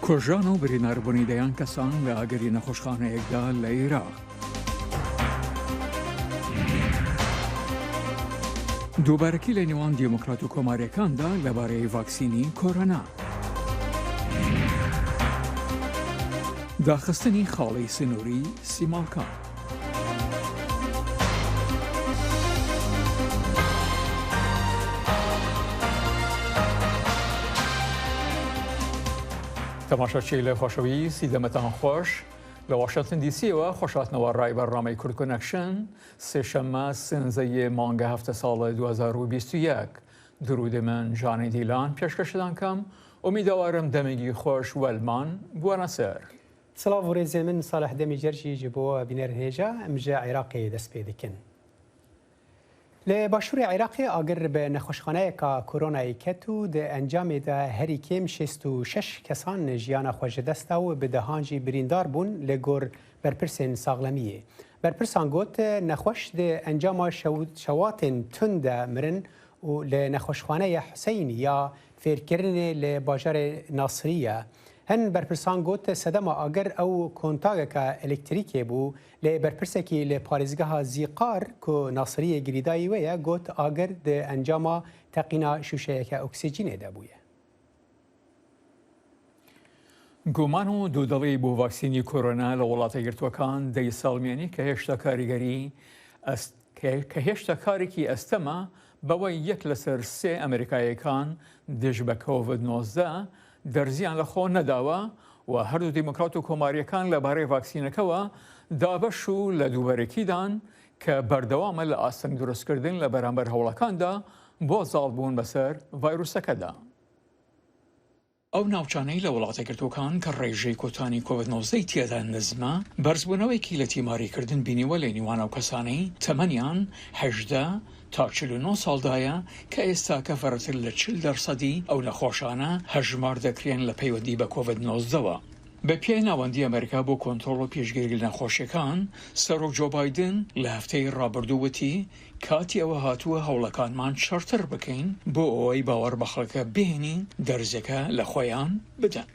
کوژان و برینداربوونی دەیان کەسان لە ئاگەری نەخۆشخانەیەکدا لە عێراق. دووبارەکی لە نێوان دیموکرات و کۆماریەکاندا لەبارەی ڤاکسینی کۆرۆنا. داخستنی خاڵی سنووری سیماڵکان. تەماشاچی لە خۆشەویستی دەمەتان خۆش لە واشنتن دیسیەوە خۆشهاتنەوە ڕای بەڕامەی کورد کۆنەکشن سێشەممە سنزەیە مانگە هەفتە ساڵە 2021 درودی من ژانەی دیلان پێشکەشتان کەم ئومیداوارم دەمێکی خۆش وەلمان بوونە سەر. سڵاو و ڕێزێ من ساڵح دەمی جەرجی ji بۆ بینەر هێژە ئەمژە عێراقی دەست پێ دەکەن. لە باشووری عێراقی ئاگر بە نەخۆشخانەیەکە کۆرۆنایی کەت و دە ئەنجامێدا هەری کێم 66 کەسان ژیانە خۆشەدەستا و بە دەهانجی بریندار بوون لە گۆر بەرپرسên ساغلەمیە. بەرپرسان گوت نەخۆش دە ئەنجاما شەواتên توندا مرن و لە نەخۆشخانەیە حسەین یا فێرکردنێ لە باژارێ ناسریە. هەن بەرپرسان گوت سەدەما ئاگەر ئەو کۆنتاگەکە ئەلکتریکێ بوو لێ بەرپرسێکی لە پارێزگەها زیقار کۆ ناسریە گریدایی وەیە گوت ئاگەر دە ئەنجاما تەقینا شوشەیەکە ئۆکسیجینێدا بووە. گومان و دوودەڵی بۆ ڤاکسینی کۆرۆنا لە وڵاتە گرتوەکان دەی ساڵمێنی کە هێشتا کاریگەری کە هێشتا کارێکی ئەستەمە بەوەی 1 لەسەر 3 ئەمریکایەکان دژ بە کۆڤید-19 دەرزیان لە خۆ نەداوە و هەردوو دیموکرات و کۆماریەکان لەبارەی ڤاکسینەکەوە دابەش و لە دووبارەکیدان کە بەردەوامە لە ئاستەنگ دروستکردن لە بەرامبەر هەوڵەکاندا بۆ زاڵبوون بەسەر ڤایرۆسەکەدا. ئەو ناوچانەی لە وڵاتە گرتوەکان کە ڕێژەی کۆتانی کۆڤید-19 تێدا نزمە بەرزبوونەوەیەکی لە تیماریکردن بینیوە لە نێوان ئەو کەسانەی تەمەنیان 18 تا 49 ساڵدایە کە ئێستا کە فەرەتر لە 40% ئەو نەخۆشانە هەژمار دەکرێن لە پەیوەندی بە کۆڤید-19ەوە. بە پێی ناوەندی ئەمریکا بۆ کۆنتڕۆڵ و پێشگیری لە نەخۆشیەکان سەرۆک جۆ بایدن لە هەفتەی ڕابردووەتی کاتی ئەوە هاتووە هەوڵەکانمان چڕتر بکەین بۆ ئەوەی باوەڕ بە خەڵکە بهێنین دەرزەکە لە خۆیان بدەن.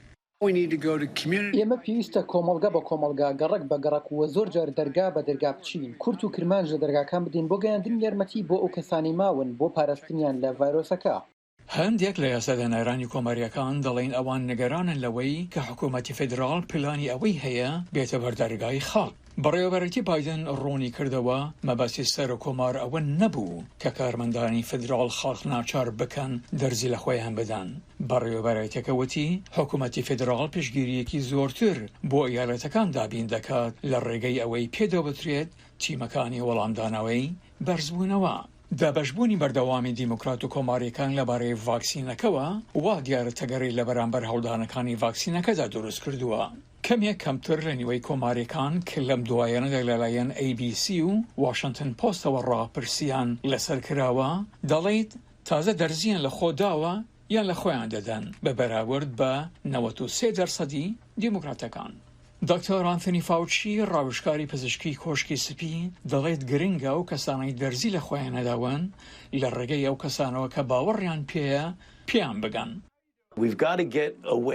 ئێمە پێویستە کۆمەڵگە بە کۆمەڵگا گەڕک بە گەڕک وە زۆر جار دەرگا بە دەرگا بچین کورت و کرمانج لە دەرگاکان بدەین بۆ گەیاندن یارمەتی بۆ ئەو کەسانی ماون بۆ پاراستنیان لە ڤایرۆسەکە. هەندێک لە یاسادانەرانی کۆماریەکان دەڵێن ئەوان نەگەرانن لەوەی کە حکوومەتی فێدراڵ پلانی ئەوەی هەیە بێتە بەردەرگای خەڵک. بەڕێوەبەرەتی بایدن ڕوونی کردەوە مەبەستی سەر و کۆمار ئەوە نەبوو کە کارمەندانی فێدراڵ خەڵک ناچار بکەن دەرزی لە خۆیان بدەن. بەڕێوەبەرەتەکەوتی حکوومەتی فێدراڵ پێشگیریەکی زۆرتر بۆ ئیالەتەکان دابین دەکات لە ڕێگەی ئەوەی پێدەبترێت تیمەکانی وەڵامدانەوەی بەرزبوونەوە. دابەشبوونی بەردەوامی دیموکرات و کۆماریەکان لەبارەی ڤاکسینەکەوە وا دیارە تەگەڕی لە بەرامبەر هەڵدانەکانی ڤاکسینەکەدا دروست کردووە. کەمێک کەمتر لە نیوەی کۆماریەکان کە لەم دوایەنەدا لەلایەن ABC و واشنتن پۆستەوە ڕاپرسیان لەسەر کراوە دەڵێت تازە دەرزیان لە خۆداوە یان لە خۆیان دەدەن بە بەراورد بە 93% دیموکراتەکان. دکتۆر ئانتۆنی فاوچی ڕاوشکاری پزیشکی کۆشکی سپی دەڵێت گرنگە و کەسانەی دەرزی لە خۆیان نەداون لە ڕێگەی ئەو کەسانەوە کە باوەڕیان پێیە پێیان بگەن.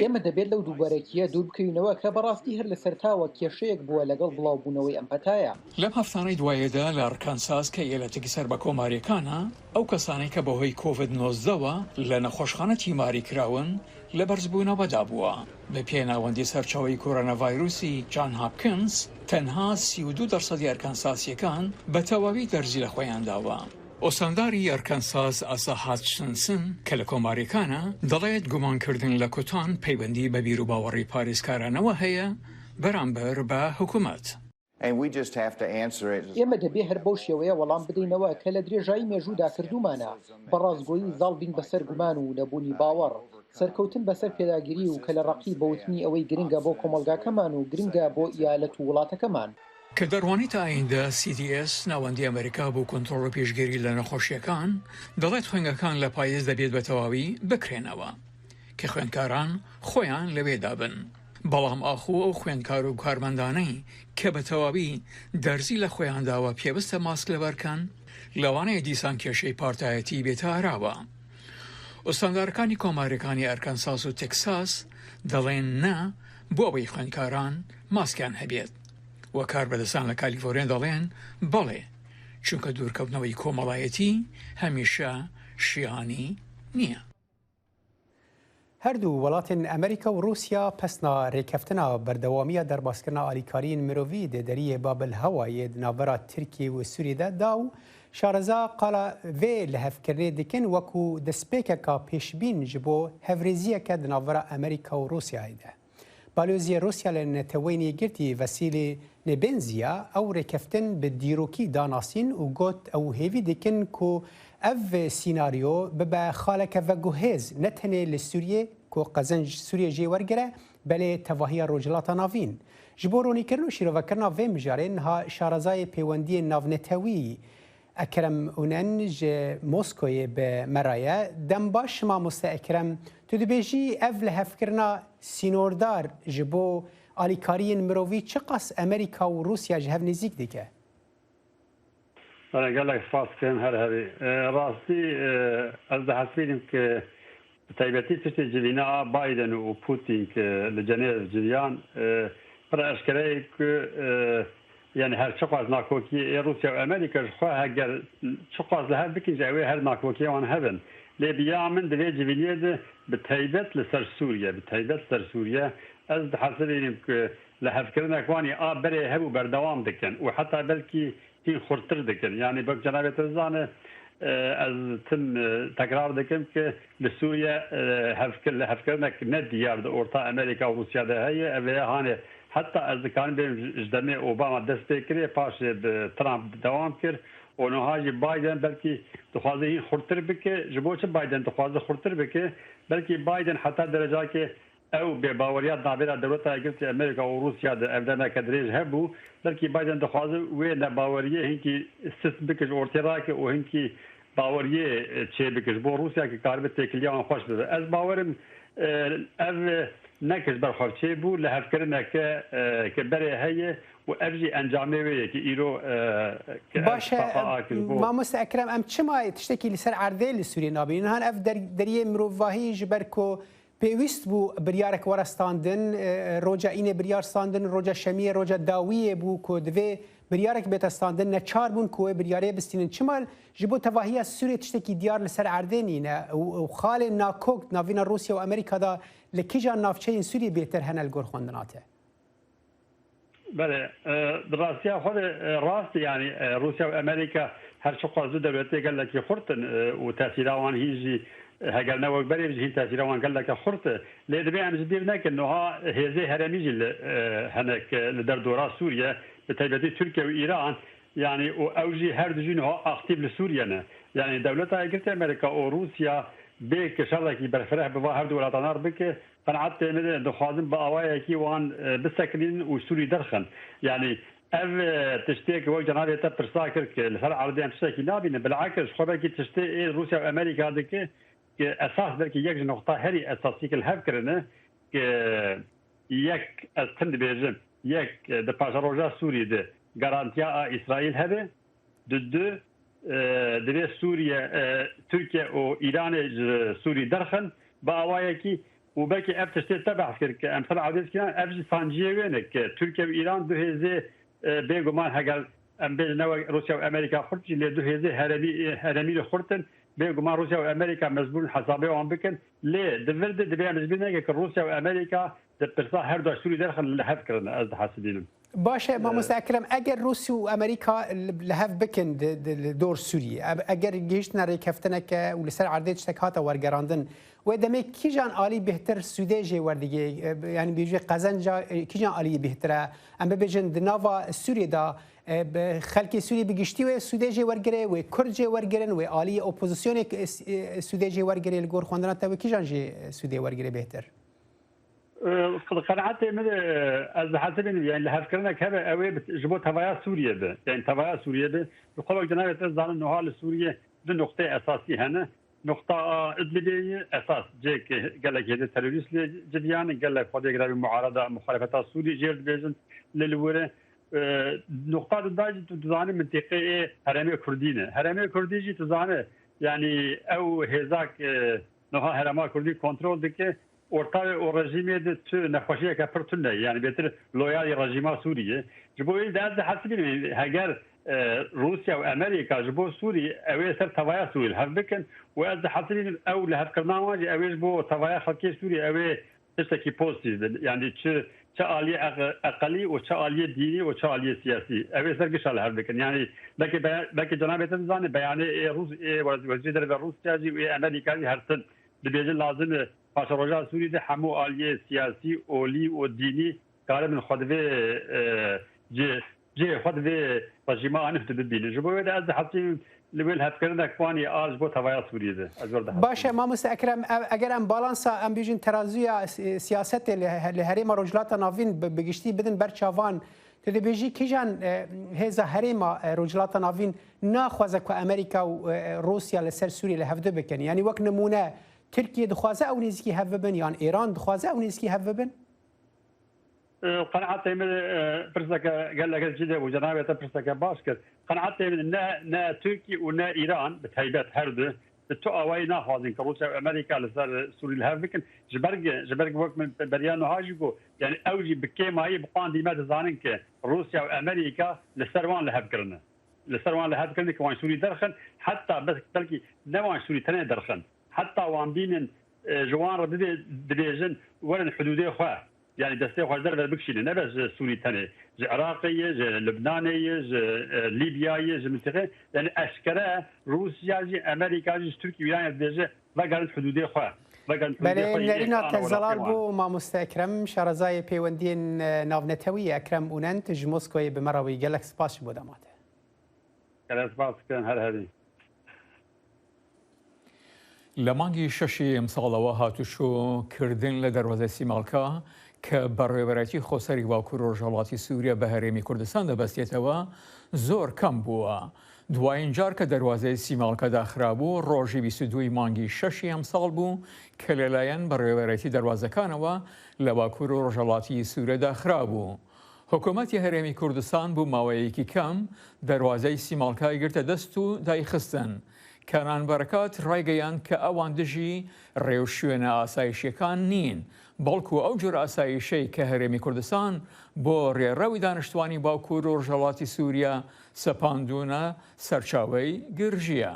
ئێمە دەبێت لەو دووبارەکیە دوور بکەینەوە کە بەڕاستی هەر لە سەرتاوە کێشەیەک بووە لەگەڵ بڵاوبوونەوەی ئەم پەتایە. لەم هەفتانەی دوایەدا لە ئەرکانساس کە ئێلەتێکی سەر بە کۆماریەکانە ئەو کەسانەی کە بەهۆی کۆڤید-19ەوە لە نەخۆشخانە تیماری کراون لە بەرزبوونەوەدا بووە. بە پێناوەندی سەرچاوی کۆرۆنا ڤایرۆسی جان هاپکینز تەنها 32% ئەرکانساسیەکان بە تەواوی دەرزی لە خۆیان داوە. ئۆسانداری ئەرکانساس ئاسا هاتچنسن کە لە کۆماریەکانە دەڵێت گومانکردن لە کوتان پەیوەندی بە بیر و باوەڕی پارێزکارانەوە هەیە بەرامبەر بە حکوومەت. ئێمە دەبێ هەر بەو شێوەیە وەڵام بدەینەوە کە لە درێژایی مێژوودا کردومانە بەڕازگۆیی زاڵبین بەسەر گومان و نەبوونی باوەڕ سەرکەوتن بەسەر پێداگیری و کە لە ڕقی بەوتنی ئەوەی گرنگە بۆ کۆمەلگاکەمان و گرنگە بۆ ئیالەت و وڵاتەکەمان. کە دەڕوانی تا ئایندە CDS ناوەندی ئەمریکا بۆ کۆنتڕۆڵ و پێشگیری لە نەخۆشیەکان دەڵێت خوێنگەکان لە پاییز دەبێت بە تەواوی بکرێنەوە کە خوێندکاران خۆیان لەوێدا بن. بەڵام ئاخوە ئەو خوێندکار و کارمەندانەی کە بە تەواوی دەرزی لە خۆیان داوە پێویستە ماسک لەبەرکەن لەوانەیە دیسان کێشەی پارتایەتی بێتە ئاراوە. ئۆستاندارەکانی کۆماریەکانی ئەرکانساس و تێکساس دەڵێن نا بۆ ئەوەی خوێندکاران ماسکیان هەبێت وە کاربەدەستان لە کالیفۆرنیا دەڵێن بەڵێ چونکە دوورکەوتنەوەی کۆمەڵایەتی هەمیشە شیانی نییە. هەردوو وڵاتین ئەمریکا و رووسیا پسنا ڕێکەفتنا بەردەوامیە دەرباسکردنا ئالیکاریین مرۆڤی دێدەریە بابل هەوایە ناوبەرا تورکی و سووریدا دا و شارەزا قالا vê li hevkirinê dikin wekû destpêkeka pêşbîn ji bo hevriziyeke di navbera Amerîka û Rûsyayê de. Baloziyê Rûsya li netewêniyê girtî Vesîlê Nebenzîya ew rêkeftin bi dîrokî danasîn û got ew hêvî dikin ku ev sînaryo bibe xaleke veguhêz ne tenê li Sûriyê ku qezenc Sûriye jê wergire belê tevahiya rojhilata navîn. Ji bo ronîkirin û şîrovekirina vê mijarê niha şarezayê pêwendiyê navnetewî Ekrem Unen ji Moskoyê bi Merayê dem baş mamoste Ekrem tu dibêjî ev li hevkirina sînordar ji bo alîkariyên mirovî çi qas Amerîka û Rûsya ji hev nêzik dike? gelek spas kirin her herî rastî ez dihesibînim ki taybetî tiştê civîna Biden û Putin ki li Cenêv civiyan pir eşkereyê ku yani her çiqas nakokiyê Rusya û Amerîka ji xwe heger çiqas li hev bikin ji ew ê her nakokiya wan hebin. Lê biya min di vê civîniyê de bi taybet li ser Sûriye bi taybet ser Sûriye ez dihesibînim ku li hevkirinek wanî a berê hebû berdewam dikin û heta belkî hîn xurtir dikin. Yani bak cenabê te zane ez tim tekrar dikim ki li Sûriye hevkirinek ne diyar di orta Amerîka û Rûsyada heye ev ê hanê hatta ez dikarim bêjim ji demê Obama dest pê kiriye paşê bi Trump dewam kir û niha jî Biden belkî dixwaze hîn xurtir bike ji bo çi Biden dixwaze xurtir bike belkî Biden heta derecakê ew bêbaweriya navbera dewleta Yekîtî Amerîka û Rûsya de ev demeke dirêj hebû belkî Biden dixwaze wê nebaweriyê hinkî sis bike ji ortê rake û hinkî baweriyê çê bike ji bo Rûsya ki karibe têkiliya wan xweş bibe. Ez bawerim ev nekir berxwevçê bû li hevkirineke ki berê heye û ev jî encamê wê yekî îro baş mamoste Ekrem em çima tiştekî li ser erdê li Sûriyê nabînin han ev deriyê mirovahî ji ber ku pêwîst bû biryarek were standin roja înê biryar standin roja şemiyê roja dawiyê bû ku divê biryarek bête standin neçar bûn ku wê biryarê bistînin çima ji bo tevahiya Sûriyê tiştekî diyar li ser erdê nîne û xalên nakok navîna Rûsya û Amerîka da li kîjan navçeyên Sûriyê bêhtir hene li gor xwendina te? Bele di rastiya xwe de rast yani Rûsya û Amerîka her çi qas du dewletê gelekî xurtin û tesîra wan hîn jî heger ne wek berê jî hîn tesîra wan geleke xurt e lê divê em ji bîr nekin niha hêzê heremî jî li henek li derdora Sûriye bi taybetî Tirkiye û İran yani û ew jî her du jî niha aktiv li Sûriye ne yani dewleta Yekîtî Amerîka û Rûsya bê ki şerrekî berfireh biva her du welatanar bike qenaet tê min e dixwazin bi awayekî wan bisekirînin û Sûrî derxin yani ev tiştêk wek cenabê te pirsa kir ki li ser erdê em tiştekî nabînin bilakis xwe belkî tiştê ê Rûsya û Amerîka dike ki esas belkî yek ji noqta herî esasî li hev kirine ki yek ez tim dibêjim yek di paşa roja Sûrî de garantiya a İsraîl hebe du divê Sûriye Tirkiye û Îranê ji Sûrî derxin bi awayekî û belkî ev tiştê te behs kir ki em ser erdê dikirin ev jî sanciyê wê ne ki Tirkiye û İran du hêzê bêguman heger em bêjin ne Rûsya û Amerîka xurt jî lê du hêzê heremî li xurtin bêguman Rûsya û Amerîka mezbûr hesabê wan bikin lê di vir de divê em ji bîr neke ki Rûsya û Amerîka di pirsa her du Sûrî derxin li hev kirine ez dihesibînim. باشه مامۆستا ئەکرەم ئەگەر رووسی و ئەمریکا لە هەف بکن دۆر سووریە ئەگەر گەیشتنە ڕێکەفتنەکە و لەسەر عردێ شتێک هاتە وەرگەڕاندن وێ دەمێ کیژان ئالی بهتر سوودێژێ وەردیگە ینی بێژێ قەزەنجا کیژان ئالی بهترە ئەم ببێژن دناوا سووریێدا خەلکی سووری بگشتی وێ سوودێژێ وەرگرێ وێ کورجێ وەرگرن وێ ئالی ئۆپۆزیسیۆنێک سوودێژێ وەرگرێ لە گۆر خواندناتەوە کیژان ژێ سوودێ وەرگرێ بهتر قناعتي من از حسب يعني اللي هفكرناك هذا اوي جبو تبايا سوريا ده يعني تبايا سوريا ده يقولوا جنابه الزان انه هال سوريا دي نقطه اساسيه هنا نقطه ادلبيه اساس جيك قال لك هذا تيروريست جديان قال لك قد يقدر المعارضه مخالفه سوريا جيرد بيزن للوره نقطه الداج تزاني منطقه هرمي كردينه هرمي كردي جي تزاني يعني او هزاك نها هرما كردي كنترول دكه ورتاوی و رژیمی ده تو نخوشیه که پرتونه یعنی بهتر لویالی رژیما سوریه جبوی داد حسب هگر روسيا وامريكا جبو سوري اوي سر توايا سوري هر بكن واز حاطين او لهف كرنامج اوي جبو توايا خلكي سوري اوي تشتكي بوستي يعني تشالي اقلي وتشالي ديني وتشالي سياسي اوي سر قشال هر بكن يعني لكن جناب تنزاني بيان وزير روسيا جي امريكا هرتن بيجي لازم باشروجا سوري ده حمو اليه سياسي اولي وديني قال من خدوه جي خود في رژیما انفت ببینه جبوی ده از حتی لول هفکرنا کوانی آج بو توایا سوریه ده باشه ما مستأکرم اگر ام بالانسا ام بیجن ترازوی سیاست لهریم رجلات ناوین بگشتی بدن برچاوان تدی بیجی کیجان هزا هریم رجلات ناوین ناخوازه که امریکا و روسیا لسر سوریه لهفده بکن یعنی وقت نمونه ترکیه دخوازه او نزکی هفه بن یعنی ایران دخوازه او نزکی هفه بن قناعتي من برسك قال لك جدا وجنابه برسك باسكت قناعتي من نا تركي ونا ايران بتهيبات هرده تو اوينا هذين كروسيا وامريكا لسر سوري الهافكن جبرق وقت من بريانو هاجيكو يعني اوجي بكيما هي بقان ديما زانك روسيا وامريكا لسروان لهافكرنا لسروان لهافكرنا كوان سوري درخن حتى بس تلقي نوان سوري تنين درخن حتى وان بين جوان ربي دبيجن وين حدودي خواه يعني دستي خواجر بكشيل نبز سوري تاني عراقية لبنانية ليبياية منطقة يعني أشكرا روسيا أمريكا تركيا يعني دجا لقارن حدودي خوا بله نرينا تزلال بو ما مستأكرم شارزاي بيوندين نافنتوي أكرم أوننت جموسكوي بمروي جالك سباش بوداماته جالك سباش كان هذه لمانگی ششی امسالوا هاتوشو کردن لدروازه سیمالکا که بەڕێوەبەرەتی خۆسەری باوکوور و ڕۆژهەڵاتی سووریا بە هەرێمی کوردستان دەبەستێتەوە زۆر کەم بووە. دوایین جار کە دەروازەی سیماڵکە داخرابوو ڕۆژی 22 مانگی شەشی ئەمساڵ بوو کە لەلایەن بەڕێوەبەرەتی دەروازەکانەوە لە باکوور و ڕۆژهەڵاتی سووریا داخرابوو. حکوومەتی هەرێمی کوردستان بوو ماوەیەکی کەم دەروازەی سیماڵکای گرتە دەست و دایخستن. کەنانبەرەکات ڕایگەیان کە ئەوان دژی ڕێو شوێنە ئاسایشیەکان نین. بەڵکو ئەو جۆر ئاسایشەی کە هەرێمی کوردستان بۆ ڕێڕەوی دانیشتوانی باوکوور و ڕۆژهەڵاتی سووریا سەپاندونە سەرچاوەی گرژیە.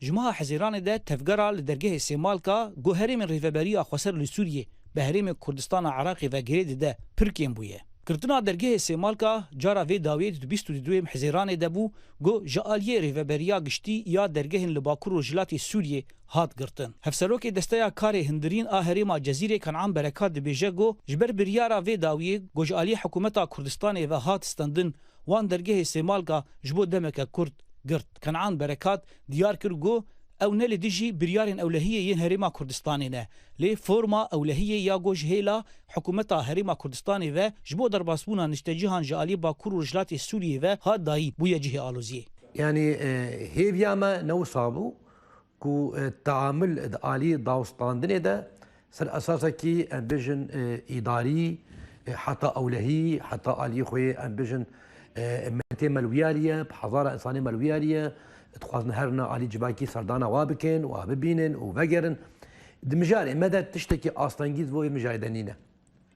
جماعة حزیران ده تفگرا لدرگه سیمالکا گو هەرێمی ڕێڤەبەریە خۆسەر لە سووریە بە هەرێمی کوردستان عراقی و گرێدی ده پرکێن بوویە. کردنا درگه سیمالکا جارا وی داویت 22 حزیران ده بو گو جالیه ریوبریا گشتی یا درگهن لباکور و جلاتی سوریه هات گرتن. هفسروک دستیا کار هندرین آهریما جزیره کنعان برکات دبیجه گو جبر بریارا وی داویه گو جالیه حکومتا کردستان و هات استندن وان درگه سیمالکا جبو دمک کرد گرت. کنعان برکات دیار کر گو او نل دجی بریارن اولهیه ین هریما کردستانی نه لی فرما اولهیه یا گوش هیلا حکومتا هریما کردستانی و جبو در باسبونا نشتجیهان جالی باکور و رجلات سوریه و ها دایی بویا جه آلوزیه يعني هيفياما نوصابو كو التعامل آلي داوستاندني ده سر اساسا كي امبيجن اداري حتى اولهي حتى آلي خوي امبيجن منتي ملوياليه بحضاره انسانيه ملوياليه تخوازن هرنا آلي جباكي سردانا وابكن واببينن وفجرن دمجاري مدى تشتكي اصلانجيز بو مجاهدينينا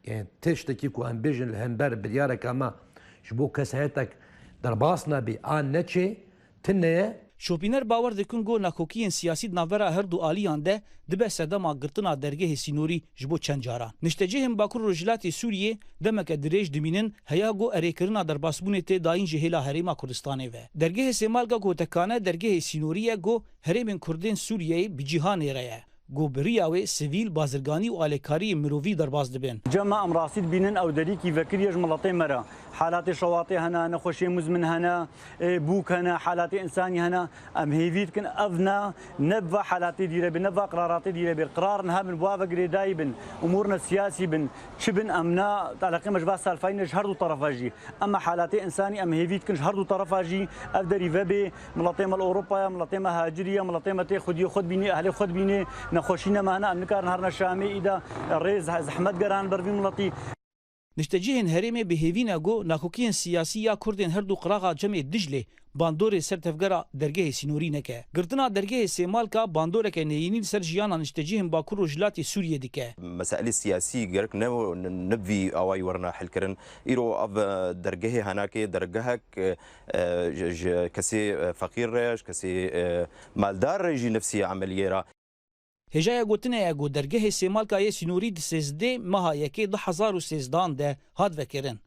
يعني تشتكي كو امبيجن الهمبر برياره كما شبو كسهتك درباسنا بآن نتشي تنه شوپینر باور دکن گو ناکوکین سیاسی ناورا هر دو آلیان ده دبه سدما گرتنا درگه سینوری جبو چند جاران. نشتجهم باکور رجلات سوریه دمک دریج دمینن هیا گو اریکرنا در باسبون ته داین جهلا هریما کردستانه و. درگه سیمالگا گو تکانه درگه سینوریه گو هریمن کردین سوریه بجهان ایره. گوبریاوی سیویل بازرگانی و آلکاری مروی در باز دبن. جمع امراسید بینن او دریکی وکریج ملطه مرا حالات شواطئ هنا نخوشی مزمن هنا بوك هنا حالات انساني هنا ام هيفيت كن اذنا نبا حالات ديره بنبا قرارات ديره بالقرار من بوابه قريداي بن امورنا السياسي بن شبن امنا تعلق مجبا سالفين جهر طرفاجي اما حالات انساني ام هيفيت كن جهر طرفاجي افدري فبي ملطه اوروبا ملطه هاجريه ملطه تاخذ خد بيني اهل خد بيني نخوشينا ما هنا نكار نهارنا الشامي اذا الريز احمد قران برفي ملطي نشتجهن هرمه بهیوینا گو ناخوکین سیاسی یا کردن هر دو قراغا جمع دجله باندور سر تفگرا درگه سینوری نکه گرتنا درگه سیمال کا باندور که نینی سر جیانا نشتجهن باکور و جلات سوریه دیکه مسائل السياسي جرك نبي أواي ورنا حلكرن إيرو أب درجه هناك درجهك كسي فقير ريش كسي مالدار ريجي نفسي عملية هجای گوتنه اگو درگه سیمال کا یه سینوری د 13 ماه یکی 2013 ده هاد وکرن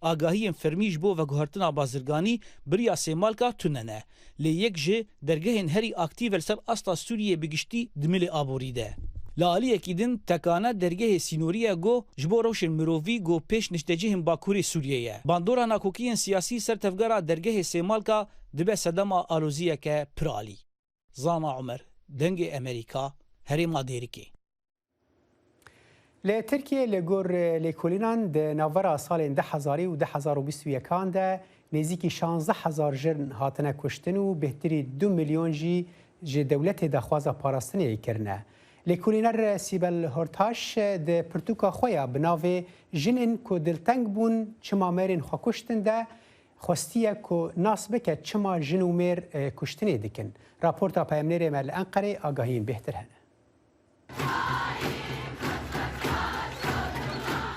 آگاهی فرمیج بو و گوهرتنا بازرگانی بریا سیمال کا توننه لی یک جه درگه هری اکتیو سر استا سوریه بگشتی دمل آبوری ده لالی اکیدن تکانه درگه سینوری گو جبو روشن مرووی گو پیش نشتجهن باکوری سوریه باندورا ناکوکین سیاسی سر تفگرا درگه سیمال کا دبه صدما آلوزیه که پرالی زانا عمر دنگ امریکا هریما دیرکی لترکیه لگور لیکولینان ده نوورا سال 2000 و 2021 ده نزیکی 16000 جرن هاتنه کشتن و بهتری 2 میلیون جی دولت دخوازا پاراستنه کرنه. لیکولینر سیبل هورتاش ده پرتوکا خویا بناوه جنین که دلتنگ بون چما میرین خوا کشتن ده خواستیه که ناس بکه چما جنو میر کشتنه دکن. راپورتا پیامنیر مل انقره آگاهین بهتر هنه.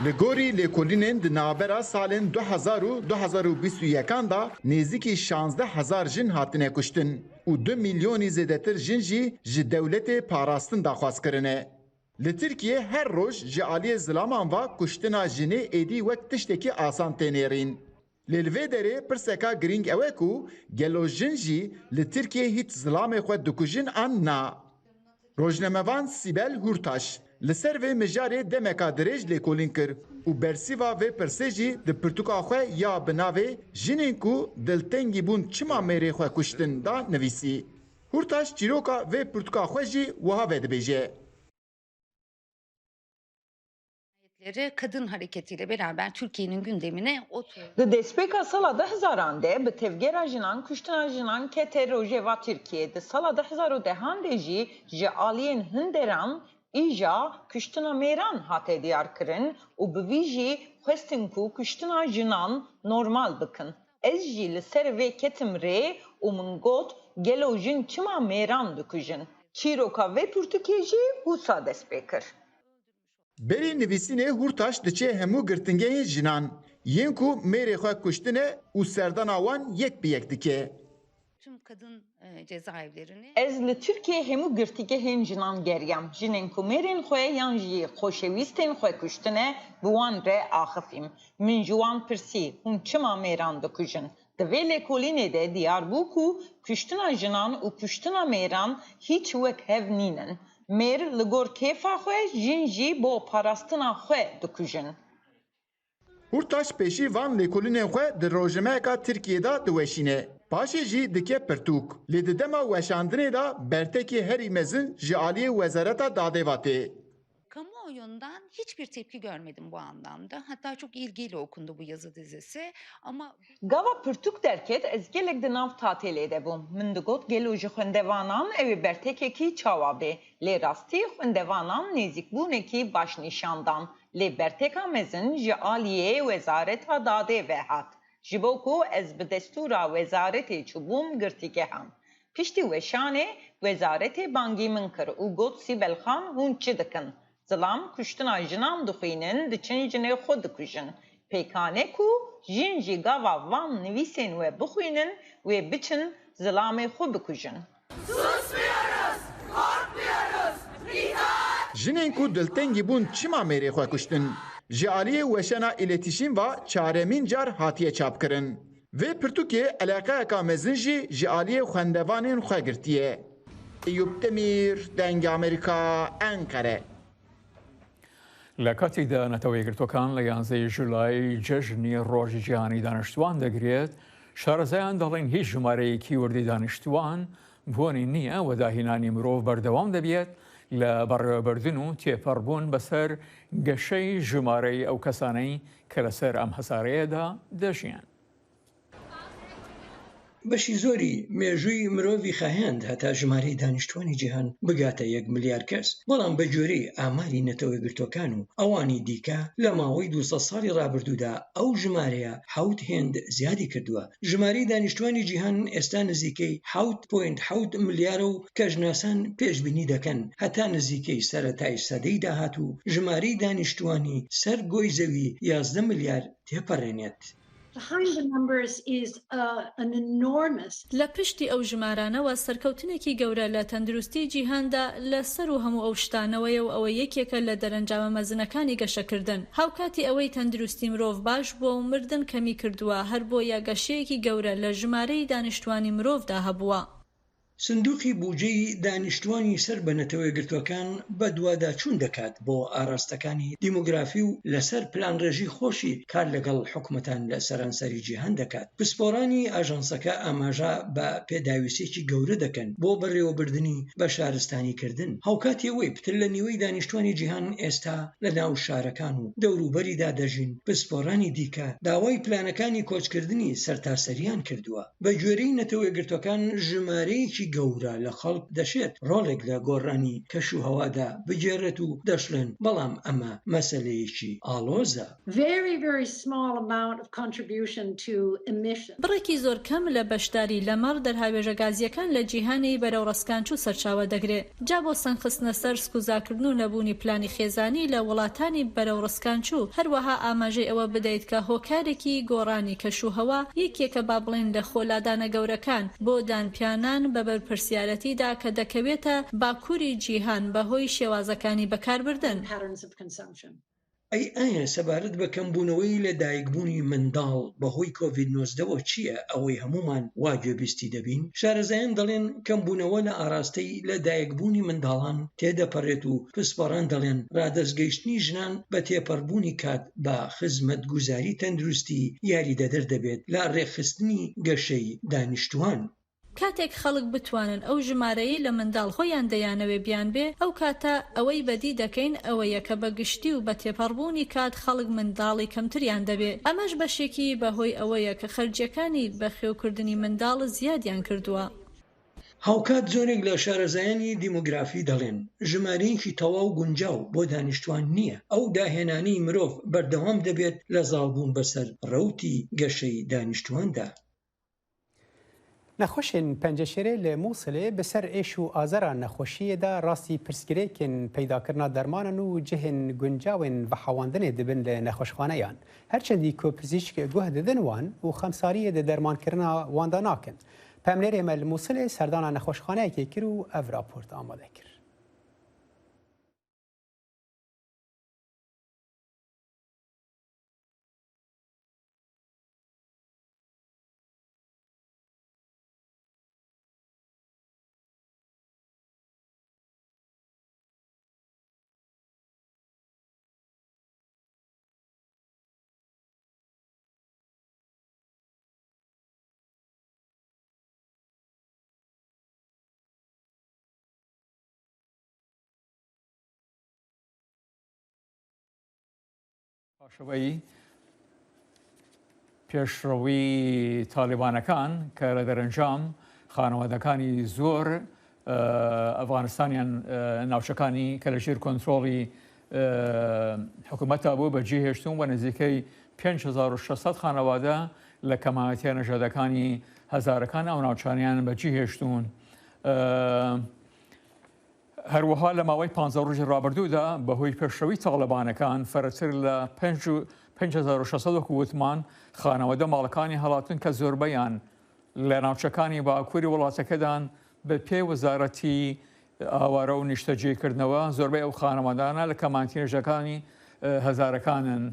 لگوری لیکولینن د نابرا سالن 2000 و 2021 دا نزدیکی 16000 جن هاتنه کشتن و 2 میلیونی زیادتر جن جی دولت پاراستن داخواست کرنه. لترکیه هر روز جعالی زلامان و کشتنا جنه ایدی وقت تشتکی آسان تنیرین. للوی داره پرسکا گرینگ اوه کو گلو جن جی لترکیه هیت زلام خود دکوژن آن نا. روزنامه‌وان سیبل هورتاش لسر و مجاری دمکا درج لیکولین کر و برسیوا و پرسیجی د پرتوکا خو یا بناوی جنین کو دلتنگی بون چما میری خو کشتن دا نویسی هورتاش چیروکا و پرتوکا خو جی وها ود بیجه kadın hareketiyle beraber Türkiye'nin gündemine oturdu. The despeka salada hzarande bi tevgera jinan kuştana jinan ke terojeva Türkiye'de salada hzaru dehande ji ji aliyen hinderan İja kuştuna meran hate diyar kırın u biviji xwestin ku kuştuna jinan normal bıkın. Ez jî li ser vê ketim rê û min got gelo jin çima mêran dikujin. Çîroka vê Pirtûkê jî wisa dest pê kir. Berê nivîsînê Hurtaş diçe hemû girtingehên jinan yên ku mêrê xwe kuştine û serdana wan yek bi yek dike. Tüm kadın cezaevlerini Ez li Türkiye hemû girtîgehên jinan geriyam. Jinên ku mêrên xwe yan jî xoşewîstên xwe kuştine bi wan re axifîm. Min ji wan pirsî hûn çima mêran dikujin. Di vê lêkolînê de diyar bû ku kuştina jinan û kuştina mêran hiç wek hev nînin. Mêr li gor kêfa xwe jin jî bo parastina xwe dikujin. Hurtaş pêşî van lêkolînên xwe di rojnameyeka Tirkiyeyê diweşîne. Paşê jî dike pirtûk. Lê di dema weşandinê de bertekê herî mezin ji aliyê Wezareta Dadêva tê. Kamuoyundan hiçbir tepki görmedim bu anlamda. Hatta çok ilgiyle okundu bu yazı dizisi. Ama Gava pirtûk derket ez gelek di nav tatilê de bûm. Min digot gelo ji xwendevanan ew ê bertekekî çawa bê. Lê rastî xwendevanan nêzîkbûnekî baş nîşandan. Lê berteka mezin ji aliyê Wezareta Dadêve hat. Ji bo ku ez bi destûra Wezaretê çûbûm girtîgeham. Piştî weşanê Wezaretê bangî min kir û got Sîbel Xan hûn çi dikin. Zilam kuştina jinan dixwînin diçin jinê xwe dikujin. Pêkane ku jin jî gava van nivîsên we bixwînin wê biçin zilamê xwe bikujin. Susmuyoruz, korkmuyoruz, itaat! Jinên ku diltengî bûn çima mêrê xwe kuştin? Ji aliyê weşana îletîşîn ve çaremîn car hatiye çapkirin. Vê pirtûkê alaqayeka mezin jî ji aliyê xwendevanên xwe girtiye. Eyûb Demîr, Deng Amerîka, Ankara. لە کاتێکدا نەتەوەیەگرتوەکان لە 11 ژولای جەژنی ڕۆژی جیهانی دانیشتوان دەگرێت، شارەزایان دەڵێن هیچ ژمارەیەکی وردی دانیشتوان بۆنی نییە و داهینانی مرۆڤ بەردەوام دەبێت لە بەڕێوەبردن و تێپەڕبوون بەسەر گەشەی ژمارەی ئەو کەسانەی کە لەسەر ئەم هەسارەیەدا دەژیان. بەشی زۆری مێژووی مرۆڤی خەهێند هەتا ژمارەی دانیشتوانی جیهان بگاتە 1 ملیار کەس، بەڵام بە جۆرەی ئاماری نەتەوە گرتوەکان و ئەوانی دیکە لە ماوەی 200 ساڵی ڕابردوودا ئەو ژمارەیە 7 هێند زیادی کردووە. ژمارەی دانیشتوانی جیهان ئێستا نزیکەی 7.7 ملیارە و کەژناسان پێشبینی دەکەن هەتا نزیکەی سەرەتای سەدەی داهاتوو ژمارەی دانیشتوانی سەر گۆی زەوی 11 ملیار تێپەڕێنێت. لە پشتی ئەو ژمارانەوە سەرکەوتنێکی گەورە لە تەندروستی جیهاندا لەسەر و هەموو ئەو شتانەوەیە و ئەوە یەکێکە لە دەرەنجامە مەزنەکانی گەشەکردن. هاوکاتی ئەوەی تەندروستی مرۆڤ باش بووە و مردن کەمی کردووە، هەر بۆ یاگەشەیەکی گەورە لە ژمارەی دانیشتوانی مرۆڤدا هەبووە. سندوقی بودجەی دانیشتوانی سەر بە نەتەوە گرتوەکان بە دوواداچوون دەکات بۆ ئاراستەکانی دیموگرافی و لەسەر پلانڕێژی خۆشی کار لەگەڵ حکومەتان لە سەرانسەری جیهان دەکات. پسپۆرانی ئاژانسەکە ئاماژە بە پێداویستێکی گەورە دەکەن بۆ بەڕێوەبردننی بە شارستانیکردن. هاوکاتی ئەوەی پتر لە نیوەی دانیشتوانی جیهان ئێستا لە ناو شارەکان و دەوروبەریدا دەژین، پسپۆرانی دیکە داوای پلانەکانی کۆچکردنی سەرتاسەریان کردووە. بە گوێرەی نەتەوە گرتوەکان ژمارەیەکی گەورە لە خەڵک دەشێت ڕۆڵێک لە گۆڕانی کەش و هەوادا بگێڕێت و دەشڵێن، بەڵام ئەمە مەسەلەیەکی ئاڵۆزە. بڕێکی زۆر کەم لە بەشداری لەمەڕ دەرهاوێژە گازیەکان لە جیهانی بەرەو ڕسکانچوو سەرچاوە دەگرێت. جا بۆ سەنگخستنە سەر سکوزاکردن و نەبوونی پلانی خێزانی لە وڵاتانی بەرەو ڕسکانچوو، هەروەها ئاماژەی ئەوە بدەیت کە هۆکارێکی گۆڕانی کەش و هەوا یەکێکە با بڵێن لە خۆلادانە گەورەکان بۆ دانپیانان بە بەرپرسیارەتیدا کە دەکەوێتە باکووری جیهان بەهۆی شێوازەکانی بەکاربردن. ئایا سەبارەت بە کەمبوونەوەی لە دایکبوونی منداڵ بەهۆی کۆڤید-19 چییە ئەوەی هەمومان واگوێبیستی دەبین؟ شارەزایان دەڵێن کەمبوونەوە لە ئاراستەی لە دایکبوونی منداڵان تێدەپەڕێت و پسپۆران دەڵێن ڕادەستگەیشتنی ژنان بە تێپەڕبوونی کات بە خزمەتگوزاری تەندروستی یاریدەدەر دەبێت لە ڕێکخستنی گەشەی دانیشتوان. کاتێک خەڵک بتوانن ئەو ژمارەیە لە منداڵ خۆیان دەیانەوێ بیان بێ، ئەو کاتە ئەوەی بەدی دەکەین ئەوەیە کە بە گشتی و بە تێپەڕبوونی کات خەڵک منداڵی کەمتریان دەبێ. ئەمەش بەشێکی بەهۆی ئەوەیە کە خەرجیەکانی بەخێوکردنی منداڵ زیادیان کردووە. هاوکات زۆرێک لە شارەزایانی دیموگرافی دەڵێن ژمارەیەکی تەواو گونجاو بۆ دانیشتوان نییە. ئەو داهێنانی مرۆڤ بەردەوام دەبێت لە زاڵبوون بەسەر ڕەوتی گەشەی دانیشتواندا. نەخۆشین پەنجەشێرێ لە مووسڵێ بەسەر ئێش و ئازارە نەخۆشیەدا ڕاستی پرسگرێکن پەیداکردنا دەرمانن و جهێن گونجاوێن بە حەواندنێ دەبن لە نەخۆشخانەیان. هەرچەندی کۆپزیشک گوه دەدن وان و خەمساریە دە دەرمانکردنا واندا ناکەن. پەملێرێ مە لە مووسڵێ سەردانا نەخۆشخانەیەکی کرد و ئەڤ راپۆرت ئامادە کرد. پاشەوەی پێشڕەوی تالیبانەکان کە لە دەرەنجام خانەوادەکانی زۆر ئەفغانستانیان ناوچەکانی کە لە ژێر کۆنتترۆڵی حکوومەتە بوو بەجێهێشتون و نزیکەی 5600 خانەوادە لە کەمایەتە نەژادەکانی هەزارەکان ئەو ناوچانیان بەجێهێشتون. هەروەها لە ماوەی 15 ڕۆژی ڕابردوودا بەهۆی پێشەوی تاڵەبانەکان فەرەتر لە 5600 وتمان خانەوەدە ماڵەکانی هەڵاتن کە زۆربەیان لە ناوچەکانی باکووری وڵاتەکەدان بە پێی وەزارەتی ئاوارە و نیشتەجێکردنەوە زۆربەی ئەو خانەوەدانە لە کەمانتێژەکانی هەزارەکانن.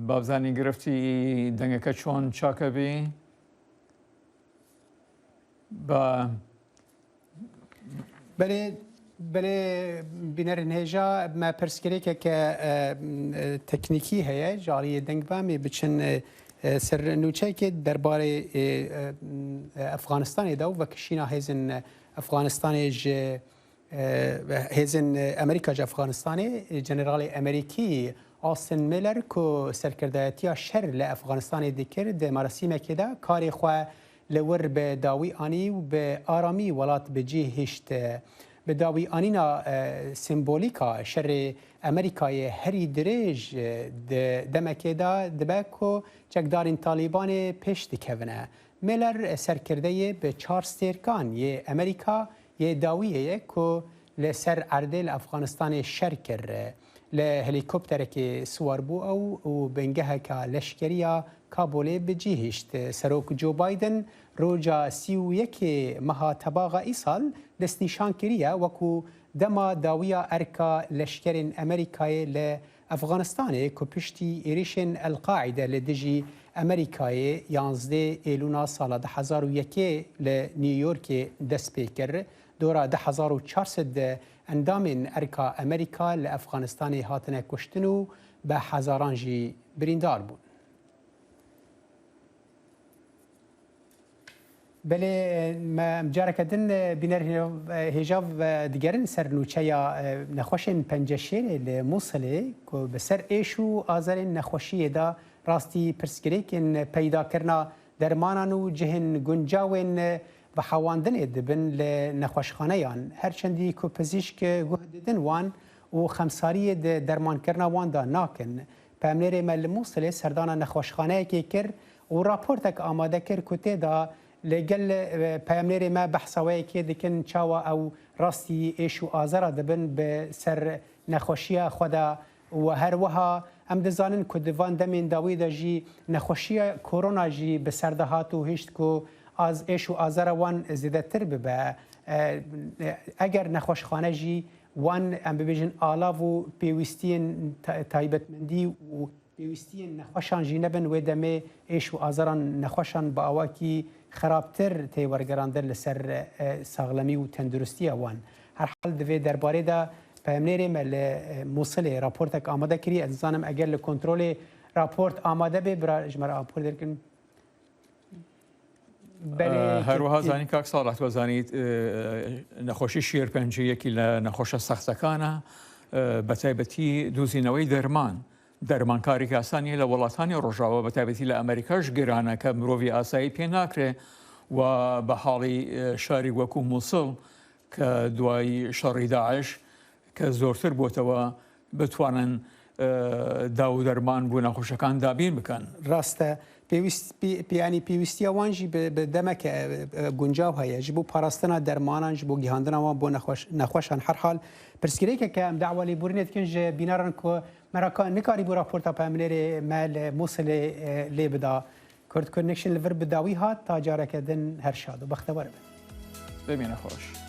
بابزانی گرفتی دەنگەکە چۆن چاکەبی بە بەێ بینەرن هێژا مە پرسکرێکێکە تەکنیکی هەیە ژاریە دەنگبامێ بچن سەر نوچەیەکێ دەربارەی ئەفغانستانێدا و بەکشینا هێزن ئەفغانستانێژ هێزن ئەمریکا ئەفغانستانێ جەنەراڵی ئەمریکی آستن میلر که سرکردایتی شر لافغانستان دکرد مراسمێکی دا کاری خو لور به داوی آنی و به آرامی ولات به جی هشت به داوی آنینا سیمبولیکا شر امریکای هری درێژ دمکی دا دبکو چکدارین طالبان پیش دکونه میلر سرکرده به 4 ستیرکان یه امریکا یه داویه که لسر عردل افغانستان شر کرد لهلیکوپتر که سوار بو او بنگه که لشکریا کابل بجیهشت سروک جو بایدن روجا 31 ماه تباغ ایسال دست نشان کریه وکو دما داویا ارکا لشکرین امریکای ل افغانستان که پشتی ایریشن القاعده لدجی امریکای 11 ایلونا سال 2001 ل نیویورک دست پیکر دورا 1400 اندام ارکا امریکا لافغانستان هاتنه کشتن و به هزاران جی بریندار بود. بله مجارکدن بینر هجاب دیگرن سر نوچه یا نخوشن پنجشیر لموصله که به سر ایشو آذر نخوشی دا راستی پرسگری کن پیدا کرنا درمانان و جهن گنجاوین و حواندن دبن لنخوشخانه یان هرچندی که پزیشک گهددن وان و خمساری درمان کرنا وان دا ناکن پامنیر مل موصله سردان نخوشخانه که کر و راپورتک آماده کر کته دا لگل پیامنیر ما بحثوایی که دکن چاوا او راستی ایشو آزارا دبن به سر نخوشی خدا و هر وها ام دزانن که دوان دمین داوی دا جی نخوشی کرونا جی به سردهات و هشت که از ایشو آزارا وان زیده تر ببه اگر نخوشخانه جی وان ام ببیجن آلاو و پیوستین تایبتمندی و پیوستین نخوشان جی نبن و دمه ایشو آزاران نخوشان با آواکی خرابتر تیورگراندر لسر ساغلمی و تندرستی وان هر حال دوی درباره دا پیامنیر مل موصله راپورتک آماده کری از زانم اگر لکنترول راپورت آماده به برای جمعه راپورت درکن هر وها زانی که اکسالت و زانید نخوشی شیرپنجی یکی لنخوش سختکانه بتایبتی دوزینوی درمانکاری که آسانی لولاتانی روجاوا بتایبتی لامریکاش گرانه که مروی آسایی پی ناکره و به حالی شاری وکو موصل که دوای شاری داعش که زورتر بوتوا بتوانن داو درمان بو نخوشکان دابین بکن راسته پیوستی وان جی به دمک گنجاو هیا جبو پاراستنا درمانان جبو گیهاندنا وان بو نخوشان هر حال پرسکری که ام دعوالی بورینت کنج بینارن که مراکا نکاری بو راپورتا پامنیر مال موصل لی بدا کرد کنکشن لور بداوی هات تا جارک دن هر شاد و بختبار ببینه خوش